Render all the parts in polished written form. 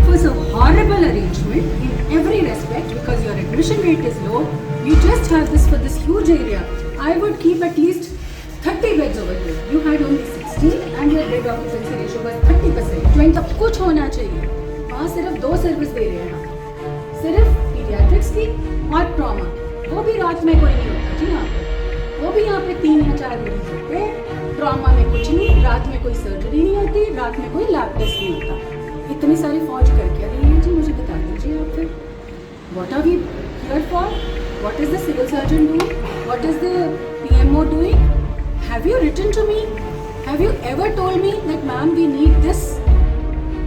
It was a horrible arrangement in every respect because your admission rate is low. You just have this for this huge area. I would keep at least 30 beds over here. You had only 60 and your bed occupancy ratio was 30%. जो सब कुछ होना चाहिए, वहाँ सिर्फ 2 service दे रहे हैं, सिर्फ पीडियाट्रिक्स की और ट्रॉमा। वो भी रात में कोई नहीं होता जी यहाँ पे, वो भी यहाँ पे 3 या 4 मरीज होते हैं। ट्रॉमा में कुछ नहीं, रात में कोई सर्जरी नहीं होती, रात में कोई लैब टेस्ट नहीं होता। इतनी सारी फौज कर क्या रही है जी, मुझे बता दीजिए आप फिर। What are we here for? What is the civil surgeon doing? What is the PMO doing? Have you written to me? Have you ever told me that ma'am we need this?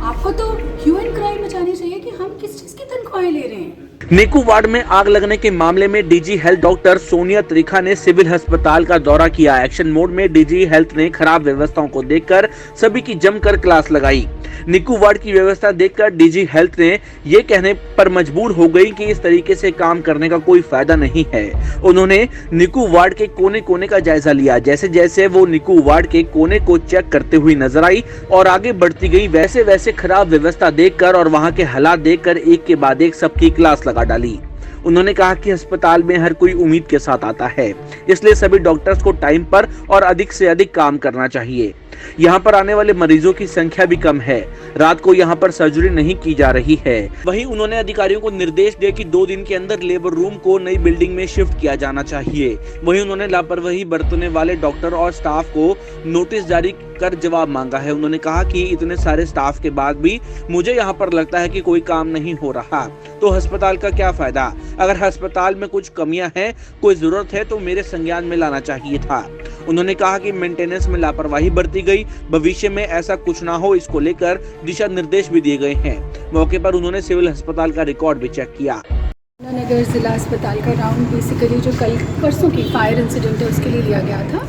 आपको तो Q and cry मचानी चाहिए कि हम किस चीज की तनख्वाहें ले रहे हैं। नेकू वार्ड में आग लगने के मामले में DG health doctor Sonia Trikha ने सिविल अस्पताल का दौरा किया। एक्शन मोड में डीजी हेल्थ ने खराब व्यवस्थाओं को देखकर सभी की जमकर क्लास लगाई। निकू वार्ड की व्यवस्था देखकर डीजी हेल्थ ने ये कहने पर मजबूर हो गई कि इस तरीके से काम करने का कोई फायदा नहीं है। उन्होंने निकू वार्ड के कोने कोने का जायजा लिया। जैसे जैसे वो निकू वार्ड के कोने को चेक करते हुए नजर आई और आगे बढ़ती गई, वैसे वैसे खराब व्यवस्था देखकर और वहां के हालात देखकर एक के बाद एक सबकी क्लास लगा डाली। उन्होंने कहा कि अस्पताल में हर कोई उम्मीद के साथ आता है, इसलिए सभी डॉक्टर्स को टाइम पर और अधिक से अधिक काम करना चाहिए। यहाँ पर आने वाले मरीजों की संख्या भी कम है। रात को यहाँ पर सर्जरी नहीं की जा रही है। वहीं उन्होंने अधिकारियों को निर्देश दिए कि 2 दिन के अंदर लेबर रूम को नई बिल्डिंग में शिफ्ट किया जाना चाहिए। वहीं उन्होंने लापरवाही बरतने वाले डॉक्टर और स्टाफ को नोटिस जारी कर जवाब मांगा है। उन्होंने कहा कि इतने सारे स्टाफ के बाद भी मुझे यहाँ पर लगता है कि कोई काम नहीं हो रहा, तो अस्पताल का क्या फायदा। अगर अस्पताल में कुछ कमियां हैं, कोई जरूरत है तो मेरे संज्ञान में लाना चाहिए था। उन्होंने कहा कि मेंटेनेंस में लापरवाही बरती गई, भविष्य में ऐसा कुछ ना हो इसको लेकर दिशा निर्देश भी दिए गए हैं। मौके पर उन्होंने सिविल अस्पताल का रिकॉर्ड भी चेक किया। नगर जिला अस्पताल का राउंड बेसिकली जो कल परसों की फायर इंसिडेंट है उसके लिए लिया गया था,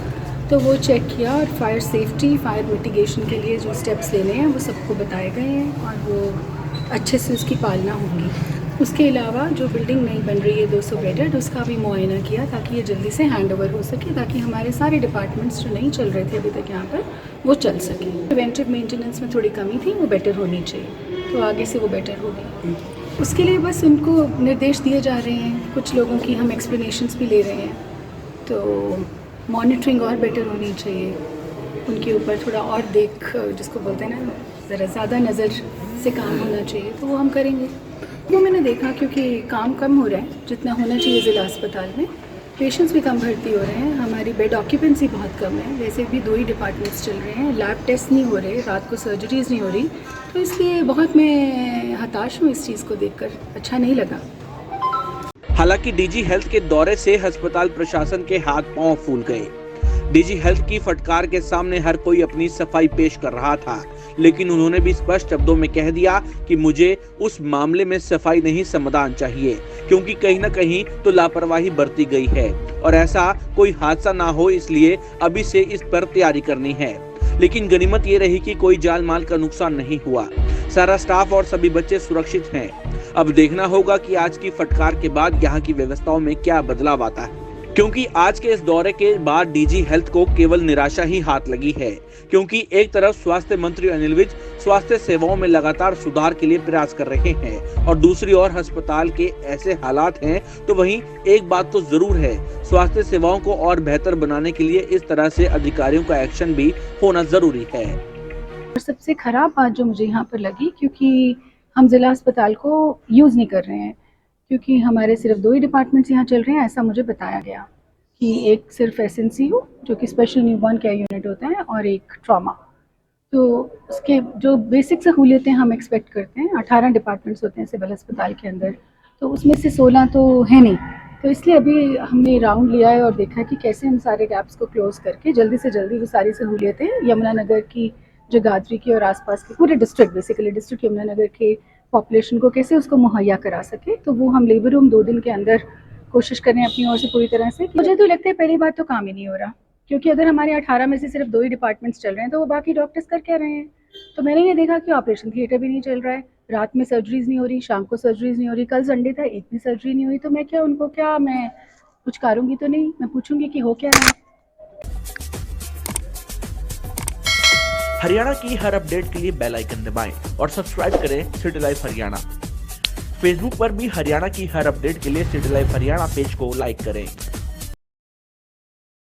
तो वो चेक किया और फायर सेफ्टी, फायर मिटिगेशन के लिए जो स्टेप्स लेने हैं वो सबको बताए गए हैं और वो अच्छे से उसकी पालना होगी। उसके अलावा जो बिल्डिंग नई बन रही है 200 बेडेड, उसका भी मुआयना किया ताकि ये जल्दी से हैंड ओवर हो सके, ताकि हमारे सारे डिपार्टमेंट्स जो नहीं चल रहे थे अभी तक यहाँ पर वो चल सके। प्रिवेंटिव मेंटेनेंस में थोड़ी कमी थी, वो बेटर होनी चाहिए, तो आगे से वो बेटर होगी। उसके लिए बस उनको निर्देश दिए जा रहे हैं। कुछ लोगों की हम एक्सप्लेनेशंस भी ले रहे हैं, तो मॉनिटरिंग और बेटर होनी चाहिए। उनके ऊपर थोड़ा और जिसको बोलते हैं ना, ज़रा ज़्यादा नज़र से काम होना चाहिए, तो वो हम करेंगे। वो मैंने देखा क्योंकि काम कम हो रहा है जितना होना चाहिए ज़िला अस्पताल में, पेशेंट्स भी कम भर्ती हो रहे हैं, हमारी बेड ऑक्यूपेंसी बहुत कम है। वैसे भी 2 ही डिपार्टमेंट्स चल रहे हैं, लैब टेस्ट नहीं हो रहे, रात को सर्जरीज़ नहीं हो रही, तो इसलिए बहुत मैं हताश हूँ इस चीज़ को देखकर, अच्छा नहीं लगा। हालांकि डीजी हेल्थ के दौरे से अस्पताल प्रशासन के हाथ पांव फूल गए। डीजी हेल्थ की फटकार के सामने हर कोई अपनी सफाई पेश कर रहा था, लेकिन उन्होंने भी स्पष्ट शब्दों में कह दिया कि मुझे उस मामले में सफाई नहीं समाधान चाहिए, क्योंकि कहीं न कहीं तो लापरवाही बरती गई है और ऐसा कोई हादसा ना हो, इसलिए अभी से इस पर तैयारी करनी है। लेकिन गनीमत ये रही कि कोई जान माल का नुकसान नहीं हुआ, सारा स्टाफ और सभी बच्चे सुरक्षित हैं। अब देखना होगा कि आज की फटकार के बाद यहाँ की व्यवस्थाओं में क्या बदलाव आता है, क्योंकि आज के इस दौरे के बाद डीजी हेल्थ को केवल निराशा ही हाथ लगी है। क्योंकि एक तरफ स्वास्थ्य मंत्री अनिल विज स्वास्थ्य सेवाओं में लगातार सुधार के लिए प्रयास कर रहे हैं और दूसरी ओर अस्पताल के ऐसे हालात हैं, तो वहीं एक बात तो जरूर है, स्वास्थ्य सेवाओं को और बेहतर बनाने के लिए इस तरह से अधिकारियों का एक्शन भी होना जरूरी है। और सबसे खराब बात जो मुझे यहाँ पर लगी, क्योंकि हम जिला अस्पताल को यूज़ नहीं कर रहे हैं, क्योंकि हमारे सिर्फ 2 ही डिपार्टमेंट्स यहाँ चल रहे हैं, ऐसा मुझे बताया गया कि एक सिर्फ SNCU जो कि स्पेशल न्यूबॉर्न केयर यूनिट होता है और एक ट्रॉमा। तो उसके जो बेसिक सहूलियतें हम एक्सपेक्ट करते हैं, 18 डिपार्टमेंट्स होते हैं सिविल अस्पताल के अंदर, तो उसमें से 16 तो है नहीं। तो इसलिए अभी हमने राउंड लिया है और देखा कि कैसे हम सारे गैप्स को क्लोज करके जल्दी से जल्दी वो सारी सहूलियतें यमुनानगर की, जगाधरी की और आसपास के पूरे डिस्ट्रिक्ट, बेसिकली डिस्ट्रिक्ट यमुनानगर के पॉपुलेशन को कैसे उसको मुहैया करा सके। तो वो हम लेबर रूम 2 दिन के अंदर कोशिश करें अपनी ओर से पूरी तरह से। मुझे तो लगता है पहली बात तो काम ही नहीं हो रहा, क्योंकि अगर हमारे 18 में से सिर्फ 2 ही डिपार्टमेंट्स चल रहे हैं तो वो बाकी डॉक्टर्स कर क्या रहे हैं। तो मैंने ये देखा कि ऑपरेशन थिएटर भी नहीं चल रहा है, रात में सर्जरीज नहीं हो रही, शाम को सर्जरीज नहीं हो रही, कल संडे था एक भी सर्जरी नहीं हुई। तो मैं कुछ करूँगी तो नहीं, मैं पूछूंगी कि हो क्या रहा है। हरियाणा की हर अपडेट के लिए बेल आइकन दबाएं और सब्सक्राइब करें सिटी लाइव हरियाणा। फेसबुक पर भी हरियाणा की हर अपडेट के लिए सिटी लाइव हरियाणा पेज को लाइक करें।